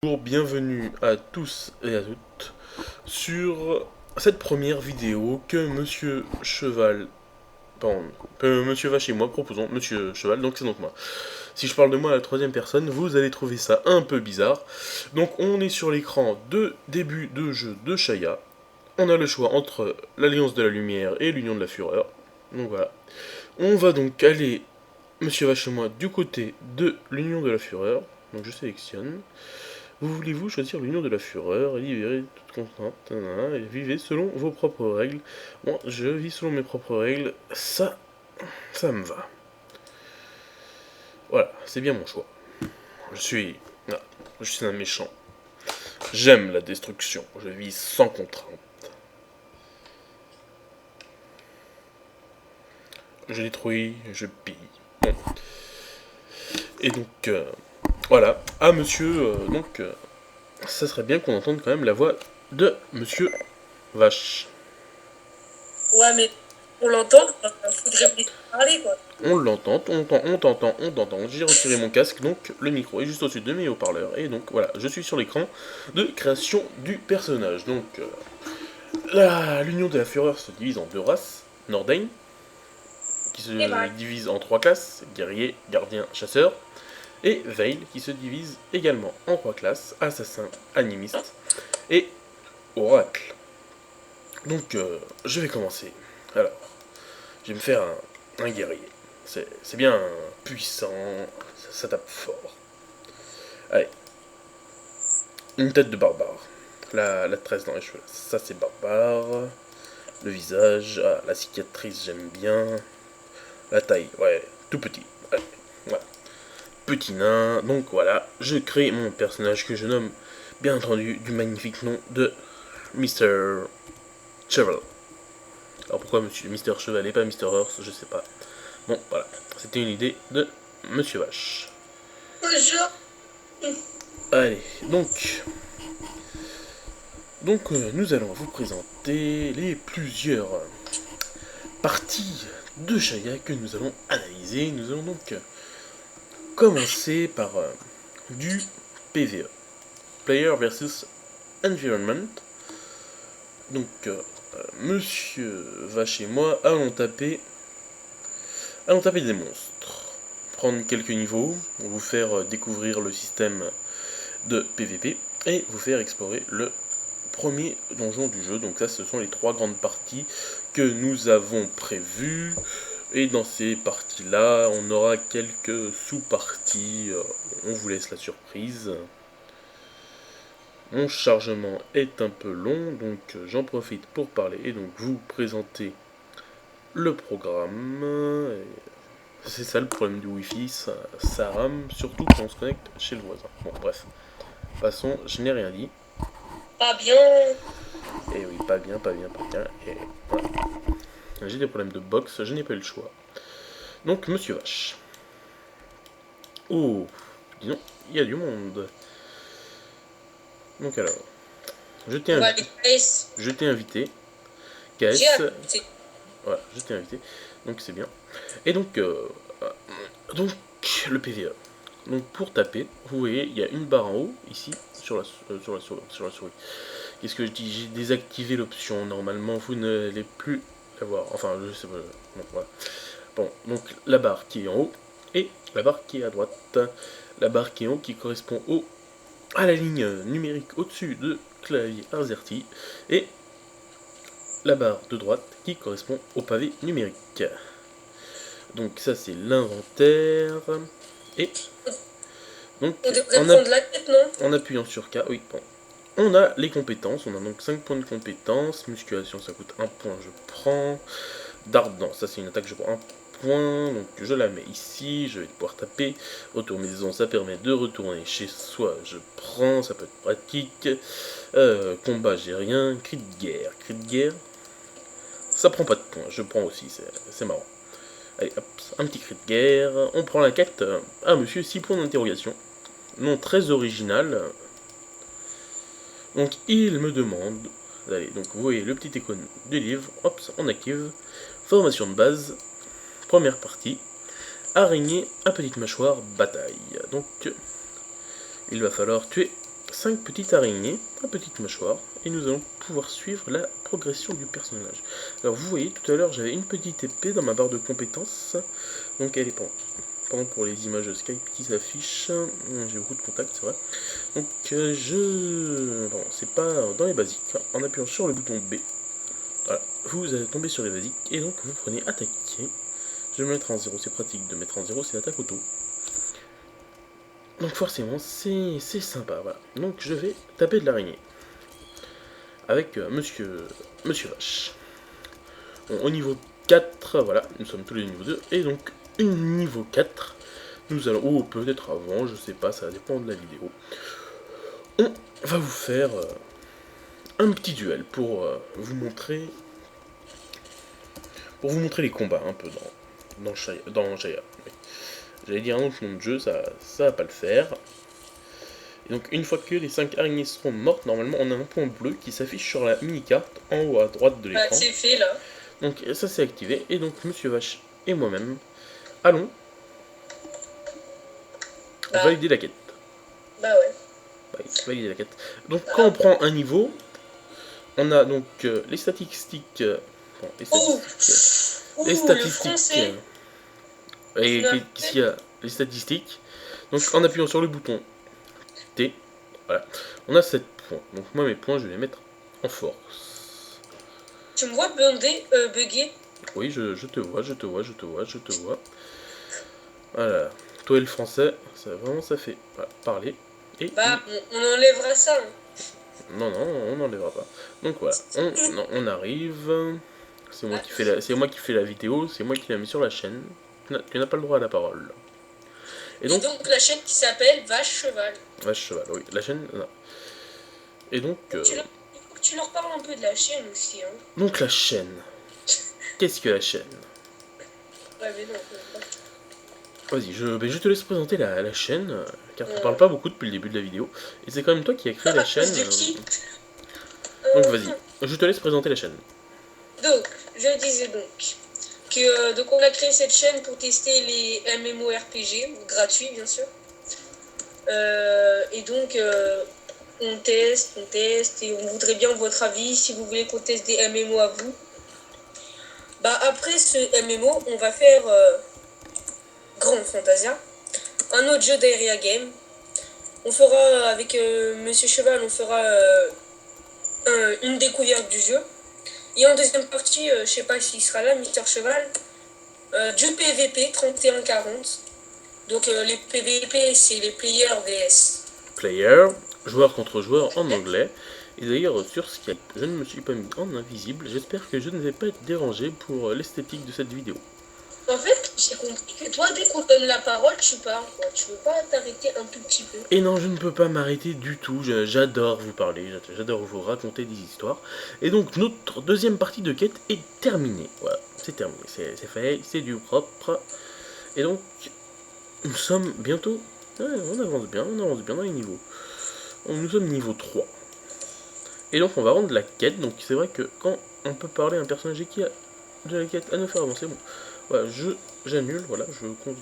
Bonjour, bienvenue à tous et à toutes sur cette première vidéo que Monsieur Cheval, pardon, Monsieur Vache et moi proposons, Monsieur Cheval, donc c'est donc moi. Si je parle de moi à la troisième personne, vous allez trouver ça un peu bizarre. Donc on est sur l'écran de début de jeu de Shaya. On a le choix entre l'Alliance de la Lumière et l'Union de la Fureur. Donc voilà. On va donc aller, Monsieur Vache et moi, du côté de l'Union de la Fureur. Donc je sélectionne. Voulez-vous choisir l'union de la fureur et libérer toute contrainte et vivez selon vos propres règles. Bon, je vis selon mes propres règles, ça me va. Voilà, c'est bien mon choix. Je suis, ah, je suis un méchant. J'aime la destruction, je vis sans contrainte. Je détruis, je pille. Bon. Et donc, voilà. Ah, monsieur, ça serait bien qu'on entende quand même la voix de Monsieur Vache. Ouais, mais pour l'entendre, faudrait me laisser parler, quoi. On l'entend, on t'entend. J'ai retiré mon casque, donc le micro est juste au-dessus de mes haut-parleurs. Et donc voilà, je suis sur l'écran de création du personnage. Donc l'union de la fureur se divise en deux races. Nordain, qui Et se bah, divise en trois classes, guerrier, gardien, chasseur. Et Veil, qui se divise également en trois classes, assassin, animiste et oracle. Donc je vais commencer. Alors, je vais me faire un guerrier. C'est bien puissant, ça tape fort. Allez, une tête de barbare. La tresse dans les cheveux, ça c'est barbare. Le visage, ah, la cicatrice j'aime bien. La taille, ouais, tout petit. Ouais, voilà. Petit nain, donc voilà, je crée mon personnage que je nomme, bien entendu, du magnifique nom de Mr. Cheval. Alors pourquoi Mr. Cheval et pas Mr. Horse, je sais pas. Bon, voilà, c'était une idée de Monsieur Vache. bonjour. Allez, donc nous allons vous présenter les plusieurs parties de Shaya que nous allons analyser. Nous allons donc commencer par du PvE, Player versus Environment. Donc Monsieur Vache et moi allons taper des monstres, prendre quelques niveaux, vous faire découvrir le système de PvP et vous faire explorer le premier donjon du jeu. Donc ça, ce sont les trois grandes parties que nous avons prévues. Et dans ces parties-là, on aura quelques sous-parties. On vous laisse la surprise. Mon chargement est un peu long, donc j'en profite pour parler et donc vous présenter le programme. C'est ça le problème du Wi-Fi, ça rame, surtout quand on se connecte chez le voisin. Bon, bref. De toute façon, je n'ai rien dit. Pas bien. Et oui, pas bien. Et voilà. J'ai des problèmes de box, je n'ai pas eu le choix. Donc, Monsieur Vache. Oh, dis donc, il y a du monde. Donc alors, je t'ai On va invité. aller KS. Je t'ai invité. J'ai KS, accepté. voilà, je t'ai invité. Donc c'est bien. Et donc le PVE. Donc pour taper, vous voyez, il y a une barre en haut, ici, sur la souris. Qu'est-ce que je dis? J'ai désactivé l'option. Normalement, vous n'allez plus la voir. Enfin, je sais pas. Bon, voilà. Bon, donc la barre qui est en haut et la barre qui est à droite. La barre qui est en haut qui correspond à la ligne numérique au-dessus de clavier AZERTY et la barre de droite qui correspond au pavé numérique. Donc ça c'est l'inventaire. Et donc On devrait prendre la tête, non? en appuyant sur K, oui, bon. On a les compétences, on a donc 5 points de compétences. Musculation ça coûte 1 point, je prends. Dardant, ça c'est une attaque, je prends 1 point, donc je la mets ici, je vais pouvoir taper. Retour maison, ça permet de retourner chez soi, je prends, ça peut être pratique. Combat, j'ai rien. Cri de guerre, ça prend pas de points, je prends aussi, c'est marrant. Allez, hop, un petit cri de guerre. On prend la quête. Ah, monsieur, 6 points d'interrogation. Nom très original. Donc, il me demande. Allez, donc vous voyez le petit icône du livre. Hop, on active. Formation de base. Première partie. Araignée à petite mâchoire, bataille. Donc, il va falloir tuer 5 petites araignées, un petite mâchoire, et nous allons pouvoir suivre la progression du personnage. Alors vous voyez, tout à l'heure j'avais une petite épée dans ma barre de compétences, donc elle est pour les images Skype qui s'affichent, j'ai beaucoup de contacts, c'est vrai. Donc bon, c'est pas dans les basiques, en appuyant sur le bouton B, voilà, vous allez tomber sur les basiques, et donc vous prenez attaquer. Je vais me mettre en 0, c'est pratique de mettre en 0, c'est l'attaque auto. Donc forcément, c'est sympa, voilà. Donc je vais taper de l'araignée. Avec Monsieur Vache. Bon, au niveau 4, voilà, nous sommes tous les niveau 2. Et donc, niveau 4, nous allons, ou peut-être avant, je sais pas, ça dépend de la vidéo. On va vous faire un petit duel pour vous montrer les combats un peu dans Jaya. Oui. J'allais dire un autre nom de jeu, ça va pas le faire. Et donc une fois que les 5 araignées seront mortes, normalement on a un point bleu qui s'affiche sur la mini-carte en haut à droite de l'écran. Bah, c'est fait là. Donc ça c'est activé, et donc Monsieur Vache et moi-même allons valider la quête. Bah ouais. Valider la quête. Donc quand on prend un niveau, on a donc les statistiques... bon, les statistiques... Et qu'est-ce qu'il y a? Les statistiques. Donc en appuyant sur le bouton T, voilà, on a 7 points. Donc moi mes points je vais les mettre en force. Tu me vois bugger? Oui, je te vois. Voilà. Toi et le français, ça fait parler. Et bah, on enlèvera ça. Hein. Non, on n'enlèvera pas. Donc voilà, on arrive. C'est moi qui fais la vidéo, c'est moi qui la mets sur la chaîne. Tu n'as pas le droit à la parole. Et donc la chaîne qui s'appelle Vache Cheval. Vache Cheval, oui. La chaîne, non. Et donc... Il faut que tu leur parles un peu de la chaîne aussi. Hein. Donc la chaîne. Qu'est-ce que la chaîne? Ouais, mais non, Vas-y, je te laisse présenter la chaîne, car tu parles pas beaucoup depuis le début de la vidéo. Et c'est quand même toi qui as créé la chaîne. Donc vas-y, je te laisse présenter la chaîne. Donc, je disais donc que donc on a créé cette chaîne pour tester les MMORPG, gratuits bien sûr. Et donc on teste, et on voudrait bien votre avis si vous voulez qu'on teste des MMO à vous. Bah après ce MMO, on va faire Grand Fantasia, un autre jeu d'Aeria Game. On fera avec Monsieur Cheval, on fera une découverte du jeu. Et en deuxième partie, je sais pas s'il sera là, Mister Cheval, du PVP 31-40. Donc les PVP, c'est les players vs. Player, joueur contre joueur en anglais. Et d'ailleurs sur Skype, je ne me suis pas mis en invisible. J'espère que je ne vais pas être dérangé pour l'esthétique de cette vidéo. En fait, j'ai compris que toi, dès qu'on donne la parole, tu parles. Quoi. Tu veux pas t'arrêter un tout petit peu. Et non, je ne peux pas m'arrêter du tout. J'adore vous parler, j'adore vous raconter des histoires. Et donc, notre deuxième partie de quête est terminée. Voilà, c'est terminé, c'est fait, c'est du propre. Et donc, nous sommes bientôt... Ouais, on avance bien dans les niveaux. Nous sommes niveau 3. Et donc, on va rendre la quête. Donc, c'est vrai que quand on peut parler à un personnage qui a de la quête à nous faire avancer, bon... Voilà, j'annule, voilà,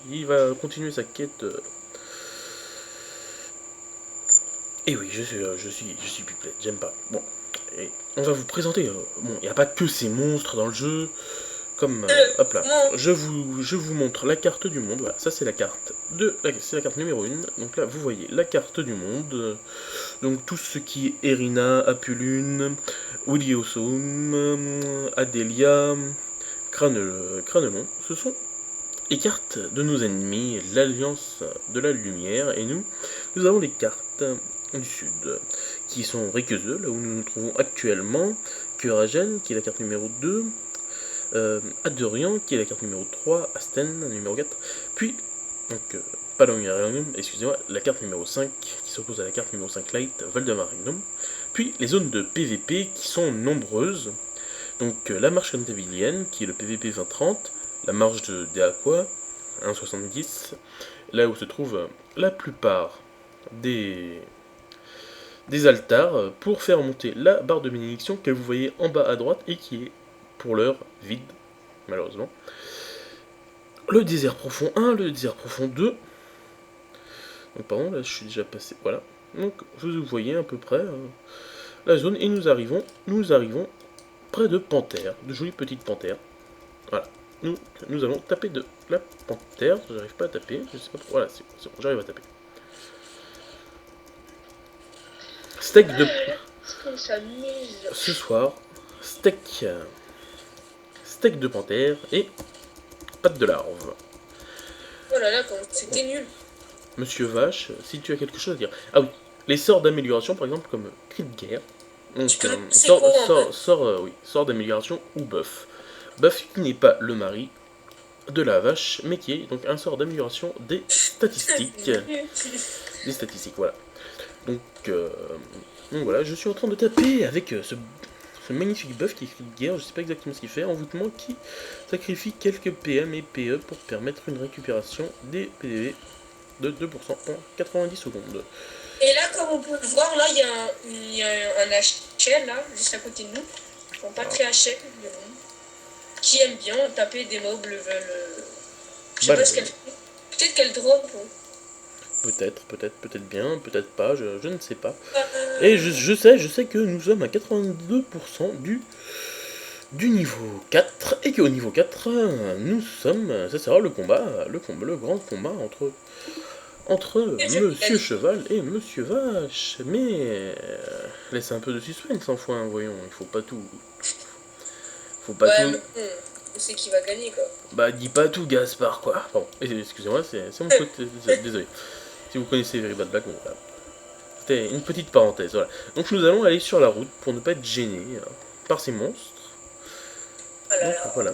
il va continuer sa quête. Et oui, je suis pipelette, j'aime pas. Bon, et on va vous présenter. Bon, il n'y a pas que ces monstres dans le jeu. Comme, hop là, je vous montre la carte du monde. Voilà, ça c'est la carte c'est la carte numéro 1. Donc là, vous voyez la carte du monde. Donc tout ce qui est Erina, Apulune, Williosum, Adelia, Cranelon, ce sont les cartes de nos ennemis, l'Alliance de la Lumière, et nous avons les cartes du Sud, qui sont Rikeze, là où nous nous trouvons actuellement, Kuragen, qui est la carte numéro 2, Adorian, qui est la carte numéro 3, Asten, numéro 4, puis, donc, Palomarium, excusez-moi, la carte numéro 5, qui s'oppose à la carte numéro 5 Light, Valdemarium, puis les zones de PVP, qui sont nombreuses. Donc la marche cantabilienne, qui est le PVP 2030, la marche des Aqua, 1,70, là où se trouvent la plupart des altars, pour faire monter la barre de bénédiction que vous voyez en bas à droite, et qui est, pour l'heure, vide, malheureusement. Le désert profond 1, le désert profond 2, donc pardon, là je suis déjà passé, voilà. Donc vous voyez à peu près la zone et nous arrivons près de panthères, de jolies petites panthères. Voilà. Nous allons taper de la panthère. J'arrive pas à taper, je sais pas pourquoi. Voilà, c'est bon, j'arrive à taper. Steak de... Ce soir, steak de panthère et pâte de larve. Oh là là, c'était nul. Monsieur Vache, si tu as quelque chose à dire. Ah oui, les sorts d'amélioration, par exemple, comme cri de guerre. Donc, sort d'amélioration ou buff. Buff qui n'est pas le mari de la vache, mais qui est donc un sort d'amélioration des statistiques. Des statistiques, voilà. Donc voilà, je suis en train de taper avec ce magnifique buff qui est cri de guerre, je sais pas exactement ce qu'il fait, envoûtement qui sacrifie quelques PM et PE pour permettre une récupération des PDV de 2% en 90 secondes. Et là, comme on peut le voir, là, il y a un HL, là, juste à côté de nous. Enfin, pas très HL, mais bon. Qui aime bien taper des mobs level... Je sais pas ce qu'elle fait. Peut-être qu'elle drop. Peut-être bien, peut-être pas, je ne sais pas. Et je sais que nous sommes à 82% du niveau 4, et qu'au niveau 4, nous sommes... Ça sera le grand combat entre Monsieur Cheval et Monsieur Vache. Mais laisse un peu de suspense, enfin, voyons, il faut pas tout... Faut pas tout... on sait qui va gagner, quoi. Bah, dis pas tout, Gaspard, quoi. Pardon, excusez-moi, c'est mon faute, désolé. Si vous connaissez Very Bad Black, bon, voilà. C'était une petite parenthèse, voilà. Donc nous allons aller sur la route pour ne pas être gênés par ces monstres. Alors, donc voilà.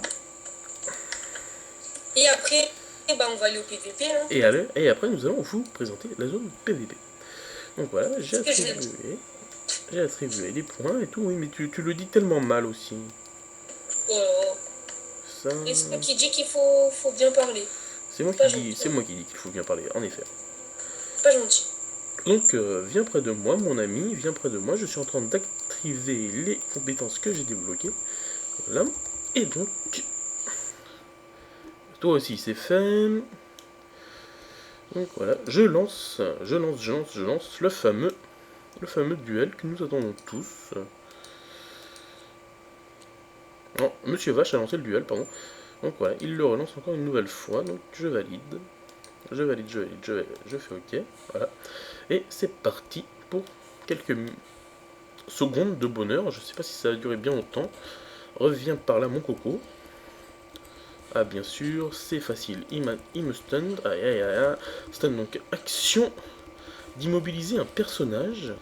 Et après, bah, on va aller au PVP. Hein. Et après, nous allons vous présenter la zone PVP. Donc voilà, j'ai attribué les points et tout. Oui, mais tu le dis tellement mal aussi. Oh. Ça... Et c'est moi qui dis qu'il faut bien parler. C'est moi qui dis qu'il faut bien parler, en effet. Pas gentil. Donc, viens près de moi, mon ami, viens près de moi. Je suis en train d'activer les compétences que j'ai débloquées. Voilà. Et donc, toi aussi, c'est fait. Donc voilà, je lance le fameux duel que nous attendons tous. Non, Monsieur Vache a lancé le duel, pardon. Donc voilà, il le relance encore une nouvelle fois. Donc je valide. Je fais OK. Voilà. Et c'est parti pour quelques secondes de bonheur. Je sais pas si ça va durer bien longtemps. Reviens par là, mon coco. Ah, bien sûr, c'est facile. Il me stun. Aïe. Stun, donc action d'immobiliser un personnage.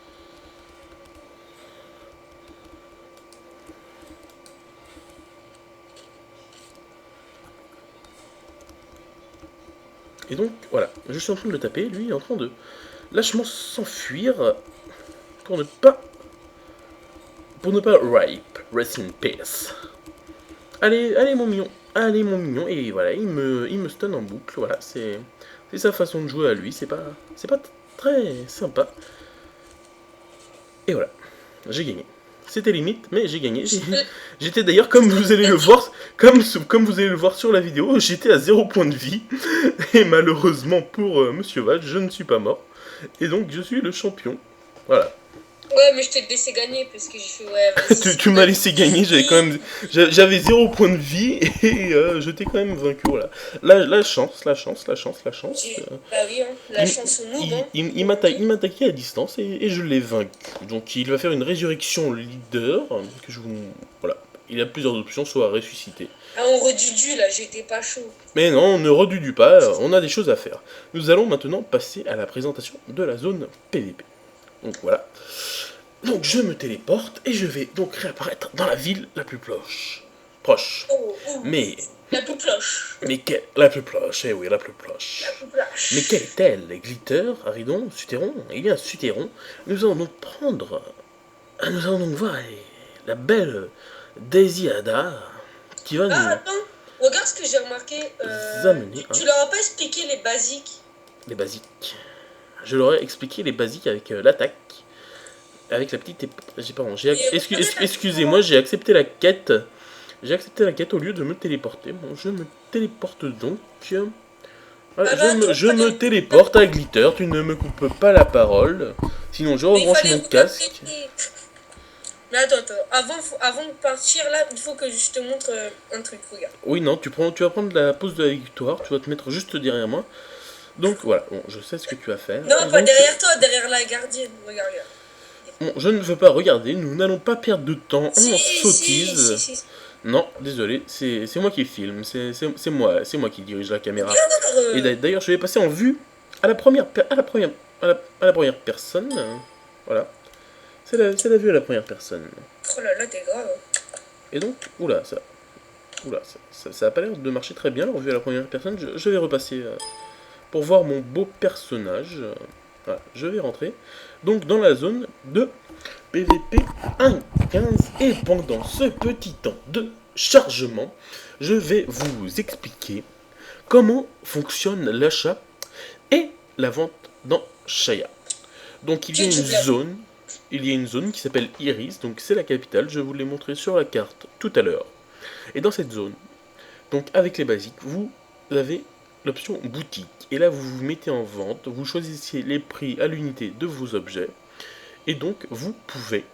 Et donc, voilà, je suis en train de le taper, lui il est en train de lâchement s'enfuir pour ne pas rape, rest in peace. Allez mon mignon, et voilà, il me stun en boucle, voilà, c'est sa façon de jouer à lui, c'est pas très sympa. Et voilà, j'ai gagné. C'était limite, mais j'ai gagné. J'étais d'ailleurs, comme vous allez le voir, comme vous allez le voir sur la vidéo, j'étais à 0 point de vie. Et malheureusement pour Monsieur Val, je ne suis pas mort. Et donc je suis le champion. Voilà. Ouais, mais je t'ai laissé gagner parce que j'ai fait ouais. Tu m'as laissé gagner, j'avais 0 point de vie et je t'ai quand même vaincu. Voilà. La chance. Bah oui, hein. La chance au noob. Il m'a attaqué à distance et je l'ai vaincu. Donc il va faire une résurrection leader. Voilà. Il a plusieurs options, soit ressusciter. Ah, on redudu là, j'étais pas chaud. Mais non, on ne redudu pas, on a des choses à faire. Nous allons maintenant passer à la présentation de la zone PVP. Donc voilà. Donc je me téléporte et je vais donc réapparaître dans la ville la plus proche. Mais... La plus proche. La plus proche, eh oui, la plus proche. Mais quelle est-elle? Glitter, Aridon, Sutéron? Eh bien, Sutéron, nous allons donc voir la belle Daisy Ada qui va nous... Attends, regarde ce que j'ai remarqué. Tu leur as pas expliqué les basiques? Les basiques. Je leur ai expliqué les basiques avec l'attaque. Avec la petite... Excusez-moi, j'ai accepté la quête. J'ai accepté la quête au lieu de me téléporter. Bon, je me téléporte donc Voilà, Ah bah, attends, je me téléporte à Glitter, tu ne me coupes pas la parole. Sinon, je mais il rebranche fallait mon regarder. casque. Mais attends, avant de partir là, il faut que je te montre un truc, regarde. Oui, non, tu vas prendre la pose de la victoire, tu vas te mettre juste derrière moi. Donc voilà, bon, je sais ce que tu vas faire. Non, Et pas donc, derrière toi, derrière la gardienne. Regarde, regarde. bon, je ne veux pas regarder, nous n'allons pas perdre de temps en Si, si, si, sottise. si. Non, désolé, c'est moi qui filme, c'est moi qui dirige la caméra. Regarde. Et d'ailleurs, je vais passer en vue à la première, à la première, à la première personne. Voilà, c'est la vue à la première personne. Oh là là, t'es grave. Et donc, ça a pas l'air de marcher très bien, la revue à la première personne. Je vais repasser pour voir mon beau personnage. Voilà, je vais rentrer. Donc, dans la zone de PVP 1.15. Et pendant ce petit temps de chargement, je vais vous expliquer comment fonctionne l'achat et la vente dans Shaya. Donc il y a une zone qui s'appelle Iris, donc c'est la capitale, je vous l'ai montré sur la carte tout à l'heure. Et dans cette zone, donc avec les basiques, vous avez l'option boutique. Et là vous vous mettez en vente, vous choisissez les prix à l'unité de vos objets. Et donc vous pouvez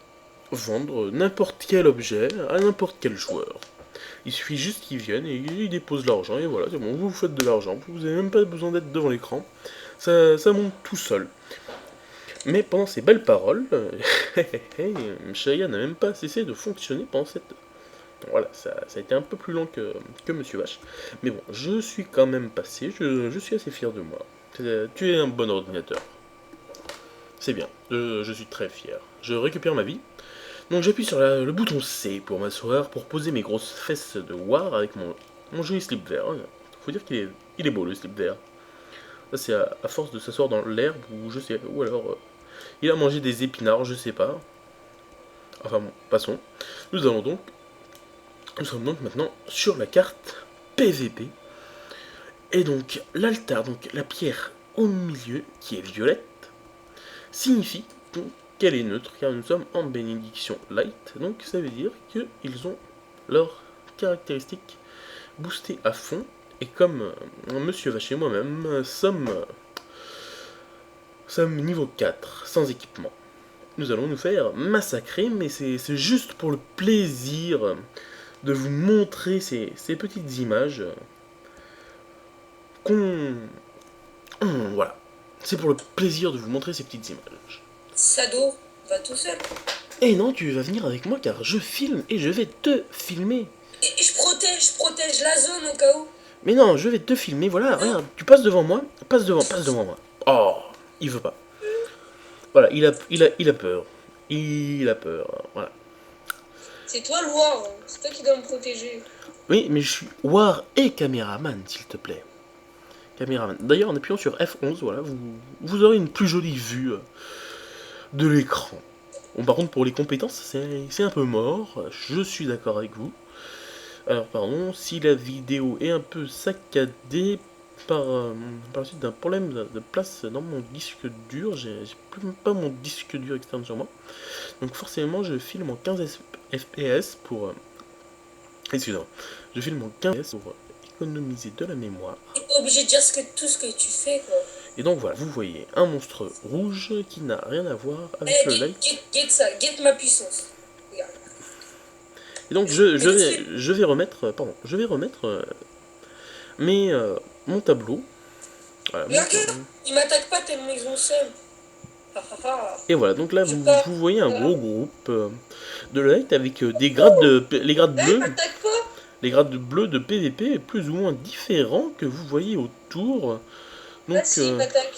vendre n'importe quel objet à n'importe quel joueur. Il suffit juste qu'ils viennent et ils déposent l'argent et voilà, c'est bon, vous faites de l'argent, vous n'avez même pas besoin d'être devant l'écran, ça monte tout seul. Mais pendant ces belles paroles, Shaya n'a même pas cessé de fonctionner pendant cette... Voilà, ça a été un peu plus long que Monsieur Vache. Mais bon, je suis quand même passé, je suis assez fier de moi. Tu es un bon ordinateur. C'est bien, je suis très fier. Je récupère ma vie. Donc j'appuie sur le bouton C pour m'asseoir, pour poser mes grosses fesses de War avec mon joli slip vert. Faut dire il est beau le slip vert. Ça c'est à force de s'asseoir dans l'herbe ou je sais, ou alors il a mangé des épinards, je sais pas. Enfin bon, passons. Nous sommes donc maintenant sur la carte PVP. Et donc l'altar, donc la pierre au milieu qui est violette, signifie donc qu'elle est neutre car nous sommes en bénédiction light. Donc ça veut dire qu'ils ont leurs caractéristiques boostées à fond. Et comme Monsieur Vache et moi-même sommes niveau 4 sans équipement, nous allons nous faire massacrer, mais c'est juste pour le plaisir de vous montrer ces petites images qu'on... Voilà. C'est pour le plaisir de vous montrer ces petites images. Sado, va tout seul. Et non, tu vas venir avec moi car je filme et je vais te filmer. Et je protège la zone au cas où. Mais non, je vais te filmer, voilà, regarde, tu passes devant moi, passe devant moi. Oh, il veut pas. Voilà, il a peur. Il a peur, voilà. C'est toi le War, hein. C'est toi qui dois me protéger. Oui, mais je suis War et caméraman, s'il te plaît. Caméraman. D'ailleurs, en appuyant sur F11, voilà, vous aurez une plus jolie vue de l'écran. Bon, par contre, pour les compétences, c'est un peu mort. Je suis d'accord avec vous. Alors, pardon, si la vidéo est un peu saccadée par la suite d'un problème de place dans mon disque dur, j'ai pas mon disque dur externe sur moi. Donc, forcément, je filme en 15 FPS pour... excusez-moi. Je filme en 15 FPS pour économiser de la mémoire. T'es pas obligé de dire tout ce que tu fais, quoi. Et donc voilà, vous voyez un monstre rouge qui n'a rien à voir avec le light. Get ça, get ma puissance. Regarde. Et donc je vais remettre, mon tableau. Voilà, Mais regarde, il m'attaque pas tellement ils ont seul. et voilà, donc là vous voyez un gros groupe de light avec des grades les grades bleus. M'attaque pas. Les grades bleus de PVP plus ou moins différents que vous voyez autour. Donc, si, m'attaque.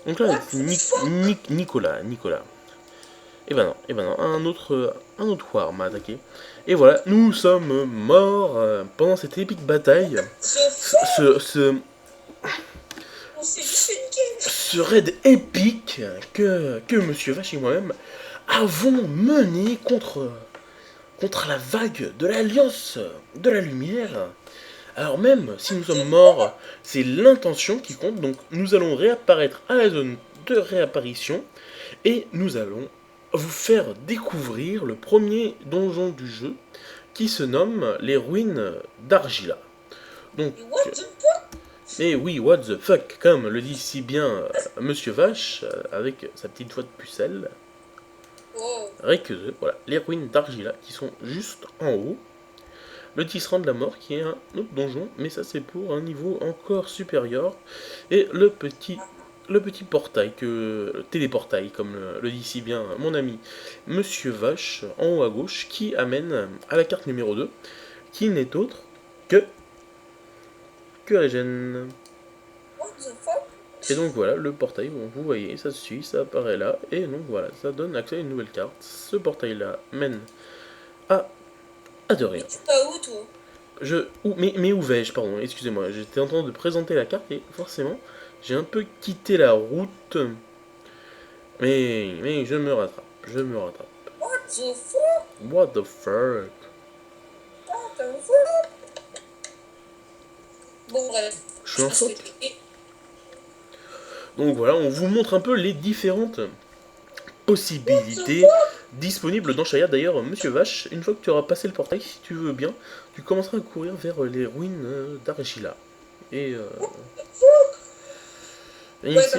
Donc là, Nicolas. Et ben non, un autre War m'a attaqué. Et voilà, nous sommes morts pendant cette épique bataille. Ce raid épique que Monsieur Vache et moi-même avons mené contre la vague de l'Alliance de la Lumière. Alors même si nous sommes morts, c'est l'intention qui compte. Donc nous allons réapparaître à la zone de réapparition et nous allons vous faire découvrir le premier donjon du jeu qui se nomme les ruines d'Argila. Donc Mais oui, what the fuck, comme le dit si bien Monsieur Vache, avec sa petite voix de pucelle. Oh. Réqueux, voilà, les ruines d'Argila qui sont juste en haut. Le tisserand de la mort qui est un autre donjon, mais ça c'est pour un niveau encore supérieur. Et le petit portail, le téléportail, comme le dit si bien mon ami Monsieur Vache, en haut à gauche, qui amène à la carte numéro 2, qui n'est autre que Regen. What the fuck? Et donc voilà, le portail, bon, vous voyez, ça se suit, ça apparaît là, et donc voilà, ça donne accès à une nouvelle carte. Ce portail-là mène à, de Mais rien. tu vas où, toi? Mais où vais-je, pardon, excusez-moi, j'étais en train de présenter la carte et forcément, j'ai un peu quitté la route, mais je me rattrape, je me rattrape. What the fuck? What the fuck? What the fuck? Bon, bref. Je suis en faute. Donc voilà, on vous montre un peu les différentes possibilités disponibles dans Shaya. D'ailleurs, Monsieur Vache, une fois que tu auras passé le portail, si tu veux bien, tu commenceras à courir vers les ruines d'Argila. Et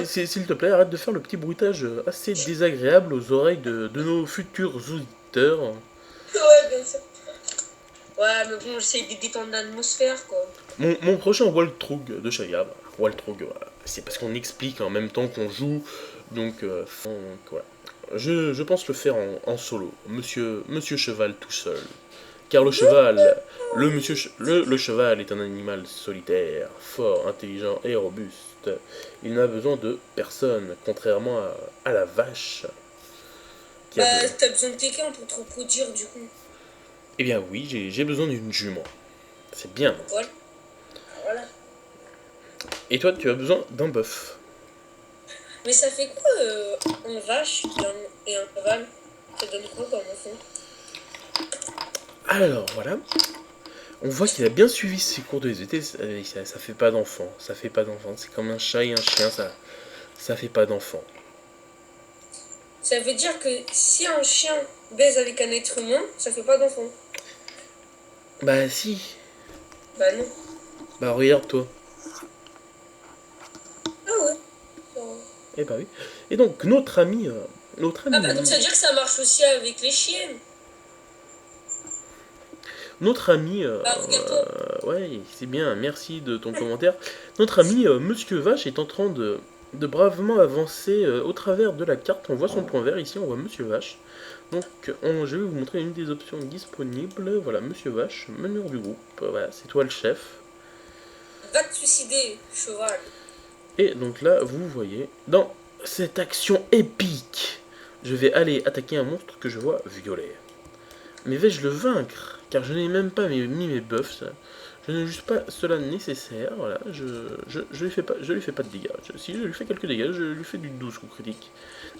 s'il te plaît, arrête de faire le petit bruitage assez désagréable aux oreilles de nos futurs auditeurs. Ouais, bien sûr. Ouais, mais bon, j'essaie de détendre l'atmosphère, quoi. Mon prochain Waltrog de Shaya, Waltrog, c'est parce qu'on explique en même temps qu'on joue, donc voilà. Je pense le faire en solo, monsieur cheval tout seul. Car le cheval, le cheval est un animal solitaire, fort, intelligent et robuste. Il n'a besoin de personne, contrairement à la vache. Bah, t'as besoin de quelqu'un pour te reproduire, du coup. Eh bien oui, j'ai besoin d'une jument. C'est bien. Voilà. Voilà. Et toi, tu as besoin d'un bœuf. Mais ça fait quoi, une vache et un cheval? Ça donne quoi comme enfant? Alors, voilà. On voit qu'il a bien suivi ses cours de SVT, ça fait pas d'enfant. Ça fait pas d'enfant. C'est comme un chat et un chien, ça fait pas d'enfant. Ça veut dire que si un chien baise avec un être humain, ça fait pas d'enfant. Bah si. Bah non. Bah regarde toi. Ah ouais. Eh bah oui. Et donc notre ami. Ah bah donc ça veut dire que ça marche aussi avec les chiennes. Notre ami. Bah regarde-toi. Ouais, c'est bien, merci de ton commentaire. Notre ami Monsieur Vache est en train de bravement avancer au travers de la carte. On voit son point vert ici, on voit Monsieur Vache. Donc je vais vous montrer une des options disponibles. Voilà, Monsieur Vache, meneur du groupe. Voilà, c'est toi le chef. Va te suicider, cheval. Et donc là, vous voyez, dans cette action épique, je vais aller attaquer un monstre que je vois violet. Mais vais-je le vaincre? Car je n'ai même pas mis mes buffs. Je n'ai juste pas cela nécessaire. Voilà, je lui fais pas de dégâts. Si je lui fais quelques dégâts, je lui fais du 12 coups critiques.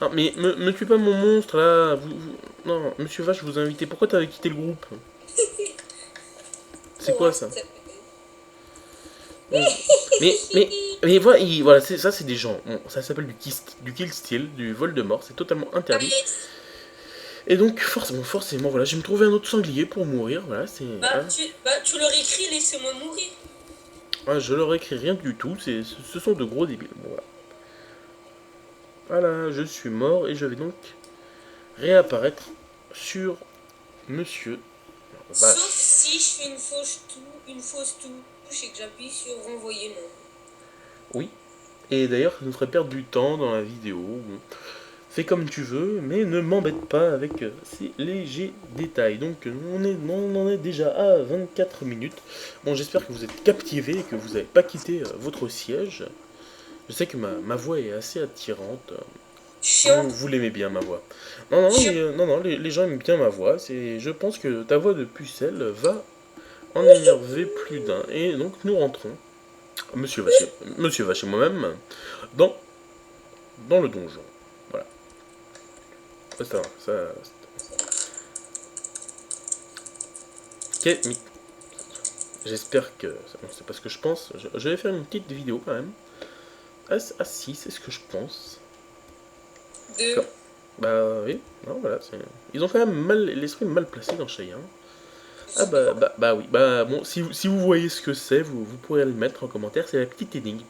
Non, mais me tue pas mon monstre là. Non, Monsieur Vache, je vous ai invité. Pourquoi t'avais quitté le groupe? C'est quoi ça? Mais voilà, ça c'est des gens. Bon, ça s'appelle du kill steal, du vol de mort. C'est totalement interdit. Et donc, forcément, voilà, je vais me trouver un autre sanglier pour mourir, voilà, c'est... Tu leur écris, laissez-moi mourir. Ah, je leur écris rien du tout, ce sont de gros débiles, bon, voilà. Voilà, je suis mort, et je vais donc réapparaître sur Monsieur Vache. Sauf si je fais une fausse touche et que j'appuie sur renvoyer mon. Oui, et d'ailleurs, ça nous ferait perdre du temps dans la vidéo, bon. Fais comme tu veux, mais ne m'embête pas avec ces légers détails. Donc on en est déjà à 24 minutes. Bon, j'espère que vous êtes captivés et que vous n'avez pas quitté votre siège. Je sais que ma voix est assez attirante. Vous l'aimez bien, ma voix. Non, les gens aiment bien ma voix. Je pense que ta voix de pucelle va en énerver plus d'un. Et donc nous rentrons, Monsieur Vache et moi-même, dans le donjon. Voilà. Ok, j'espère que... Bon, c'est pas ce que je pense. Je vais faire une petite vidéo quand même. Ah si, c'est ce que je pense. Bah oui, non, voilà. Ils ont quand même l'esprit mal placé dans Cheyenne. Ah bah oui, bah bon, si vous voyez ce que c'est, vous pourrez le mettre en commentaire, c'est la petite énigme.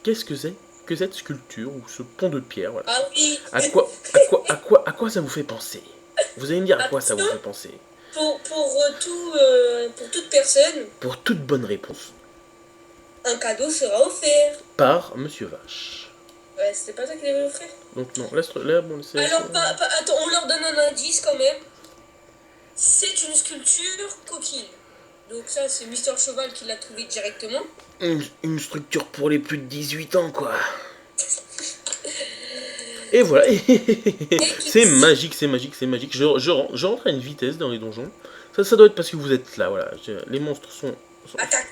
Qu'est-ce que c'est que cette sculpture ou ce pont de pierre, voilà. Ah oui. À quoi ça vous fait penser? Vous allez me dire à quoi ça vous Attention, fait penser? pour toute personne, Pour toute bonne réponse, un cadeau sera offert. par Monsieur Vache. Ouais, c'était pas toi qui l'avais offert. Donc non, là bon, c'est... Alors, attends, on leur donne un indice quand même. C'est une sculpture coquille. Donc ça, c'est Mister Cheval qui l'a trouvé directement. Une structure pour les plus de 18 ans, quoi. Et voilà, c'est magique, c'est magique, c'est magique. Je rentre à une vitesse dans les donjons. Ça doit être parce que vous êtes là, voilà. Les monstres Attaque.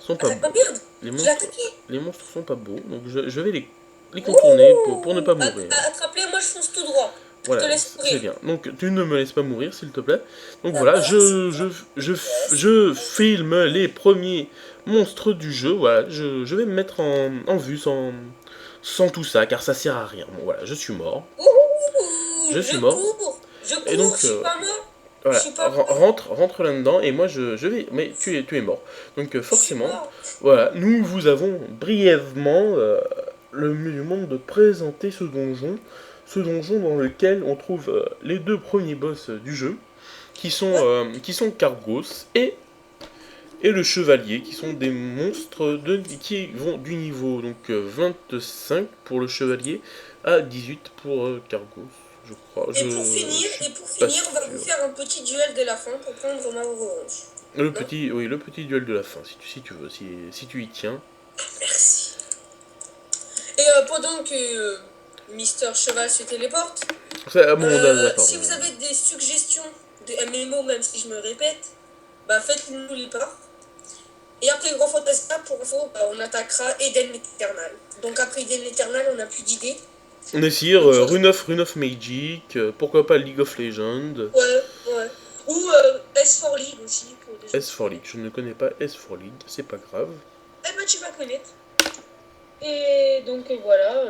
sont pas Attaque, beaux. oh merde. Les Je l'ai monstres, attaqué. les monstres sont pas beaux, donc je vais les contourner pour ne pas mourir. Attrape-les, moi je fonce tout droit. Je te Voilà, laisse c'est mourir. bien. Donc tu ne me laisses pas mourir, s'il te plaît. Donc Ah, voilà, bah, je filme les premiers monstres du jeu. Voilà, je vais me mettre en vue sans tout ça, car ça sert à rien. Bon voilà, je suis mort. ouh, Je suis mort. je Et cours, donc, je suis pas mort. Je voilà, suis pas mort. rentre là-dedans, et moi je vais... Mais tu es mort. Donc Je suis forcément, mort. voilà, nous vous avons brièvement le monde de présenter ce donjon. Ce donjon dans lequel on trouve les deux premiers boss du jeu, qui sont Cargos et le chevalier, qui sont des monstres qui vont du niveau donc 25 pour le chevalier à 18 pour Cargos, je crois. Et suis pour pas finir, on va vous sûr. faire un petit duel de la fin pour prendre ma revanche. Le petit duel de la fin, si tu veux, si tu y tiens. Merci. Et pendant que Mister Cheval se téléporte, D'accord. si vous avez des suggestions de MMO, même si je me répète, bah faites-nous les part. Et après Grand Fantasma, pour info, bah, on attaquera Eden Eternal. Donc après Eden Eternal, on n'a plus d'idées. On essaye Rune of Magic, pourquoi pas League of Legends. Ouais. Ou S4 League aussi. Pour des S4 League, je ne connais pas S4 League, c'est pas grave. Eh ben tu vas connaître. Et donc voilà,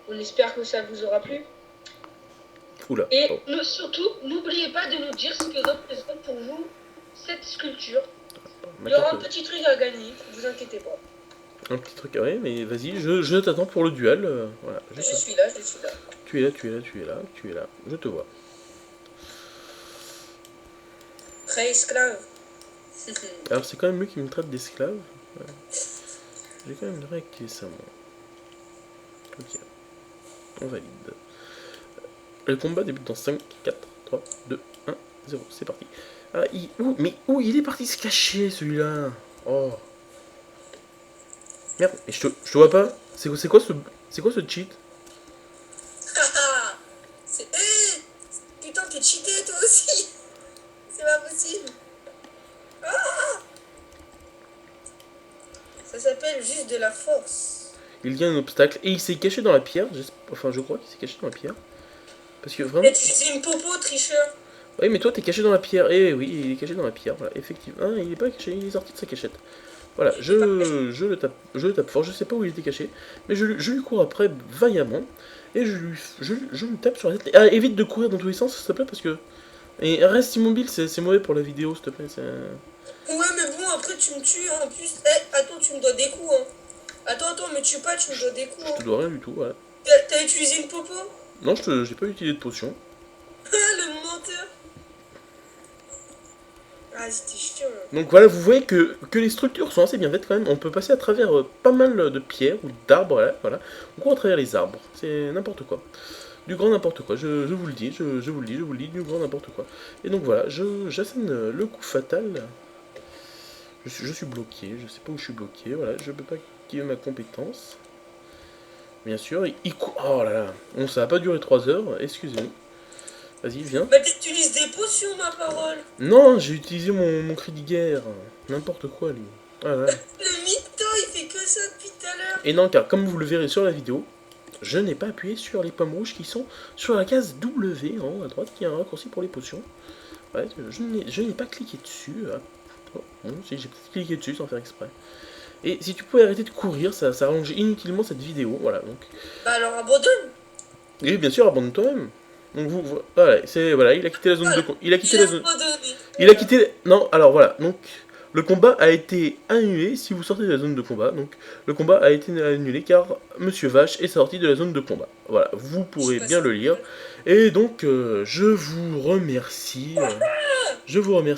on espère que ça vous aura plu. Oula. Et surtout, n'oubliez pas de nous dire ce que représente pour vous cette sculpture. Il y aura un petit truc à gagner, vous inquiétez pas. Un petit truc, ouais, mais vas-y, je t'attends pour le duel. Voilà, je suis là. Tu es là, je te vois. Très esclave. Alors c'est quand même lui qui me traite d'esclave. Ouais. J'ai quand même réactivé ça, moi. Ok. On valide. Le combat débute dans 5, 4, 3, 2, 1, 0. C'est parti. Ah, où il est parti se cacher, celui-là? Oh. Merde, et je te vois pas. C'est quoi ce cheat? Putain, t'es cheaté toi aussi. C'est pas possible. Ça s'appelle juste de la force. Il y a un obstacle et il s'est caché dans la pierre. Enfin, je crois qu'il s'est caché dans la pierre. Parce que vraiment. C'est une popo, tricheur. Oui, mais toi, t'es caché dans la pierre. Eh oui, il est caché dans la pierre. Voilà, effectivement. Ah, il est pas caché, il est sorti de sa cachette. Voilà, je le tape fort. Je sais pas où il était caché, mais je lui cours après vaillamment et je lui tape sur la tête. Ah, évite de courir dans tous les sens, s'il te plaît, parce que. Et reste immobile, c'est mauvais pour la vidéo, s'il te plaît. Ouais, mais bon, après tu me tues en plus. Attends, tu me dois des coups, hein. Attends, me tue pas, tu me dois des coups. Je te dois rien du tout, voilà. T'as utilisé une popo? Non, j'ai pas utilisé de potion. Le menteur. Ah, c'était chiant. Donc voilà, vous voyez que les structures sont assez bien faites quand même. On peut passer à travers pas mal de pierres ou d'arbres, voilà. On court à travers les arbres, c'est n'importe quoi. Du grand n'importe quoi, je vous le dis, je vous le dis, du grand n'importe quoi. Et donc voilà, j'assène le coup fatal. Je suis bloqué, je sais pas où je suis bloqué, voilà, je peux pas activer ma compétence. Bien sûr, il court. Oh là là, bon, ça va pas durer 3 heures, excusez-nous. Vas-y, viens. Bah t'utilises des potions, ma parole. Non, j'ai utilisé mon cri de guerre. N'importe quoi, lui. Ah là. Le mytho, il fait que ça depuis tout à l'heure. Et non, car comme vous le verrez sur la vidéo, je n'ai pas appuyé sur les pommes rouges qui sont sur la case W en haut à droite, qui est un raccourci pour les potions. Ouais, je n'ai pas cliqué dessus. Oh, bon, si, j'ai peut-être cliqué dessus sans faire exprès. Et si tu pouvais arrêter de courir, ça rallonge inutilement cette vidéo. Voilà, donc. Bah alors abandonne. Et bien sûr, abandonne toi-même. Donc voilà, il a quitté la zone de Il a quitté... Non, alors voilà, donc le combat a été annulé si vous sortez de la zone de combat. Donc le combat a été annulé car Monsieur Vache est sorti de la zone de combat. Voilà, vous pourrez bien le lire. Et donc je vous remercie. Je vous remercie.